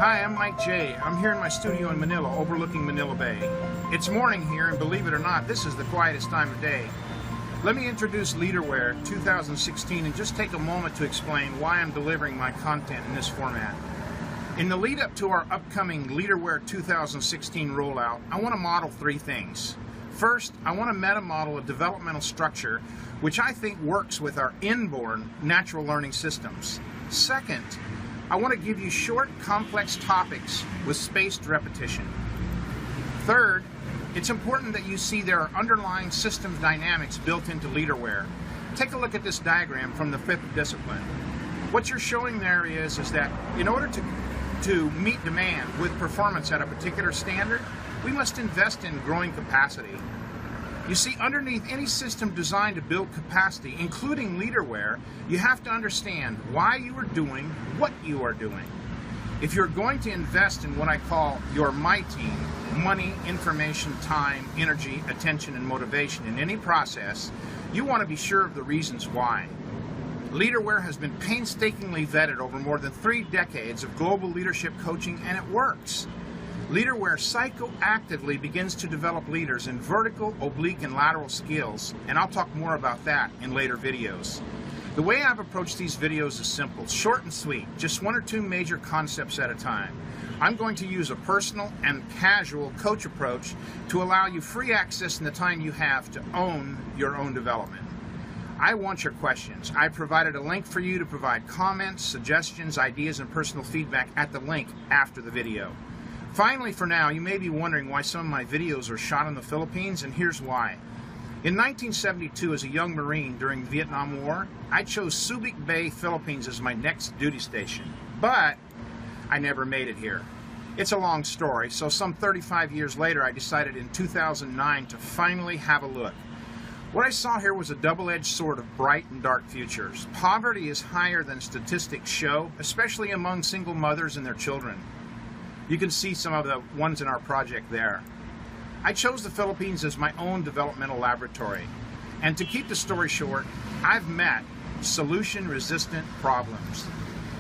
Hi, I'm Mike J. I'm here in my studio in Manila, overlooking Manila Bay. It's morning here, and believe it or not, this is the quietest time of day. Let me introduce LeaderW 2016 and just take a moment to explain why I'm delivering my content in this format. In the lead up to our upcoming LeaderW 2016 rollout, I want to model three things. First, I want to meta-model a developmental structure which I think works with our inborn natural learning systems. Second, I want to give you short, complex topics with spaced repetition. Third, it's important that you see there are underlying system dynamics built into LeaderW. Take a look at this diagram from the fifth discipline. What you're showing there is that in order to meet demand with performance at a particular standard, we must invest in growing capacity. You see, underneath any system designed to build capacity, including LeaderW, you have to understand why you are doing what you are doing. If you're going to invest in what I call your my team, money, information, time, energy, attention, and motivation in any process, you want to be sure of the reasons why. LeaderW has been painstakingly vetted over more than 3 decades of global leadership coaching, and it works. LeaderW psychoactively begins to develop leaders in vertical, oblique, and lateral skills, and I'll talk more about that in later videos. The way I've approached these videos is simple, short and sweet, just 1 or 2 major concepts at a time. I'm going to use a personal and casual coach approach to allow you free access in the time you have to own your own development. I want your questions. I provided a link for you to provide comments, suggestions, ideas, and personal feedback at the link after the video. Finally, for now, you may be wondering why some of my videos are shot in the Philippines, and here's why. In 1972, as a young Marine during the Vietnam War, I chose Subic Bay, Philippines as my next duty station, but I never made it here. It's a long story, so some 35 years later, I decided in 2009 to finally have a look. What I saw here was a double-edged sword of bright and dark futures. Poverty is higher than statistics show, especially among single mothers and their children. You can see some of the ones in our project there. I chose the Philippines as my own developmental laboratory. And to keep the story short, I've met solution-resistant problems.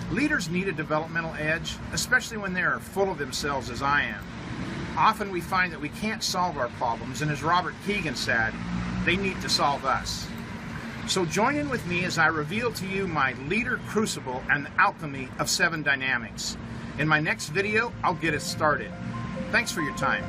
Leaders need a developmental edge, especially when they are full of themselves as I am. Often we find that we can't solve our problems, and as Robert Keegan said, they need to solve us. So join in with me as I reveal to you my leader crucible and the alchemy of 7 dynamics. In my next video, I'll get us started. Thanks for your time.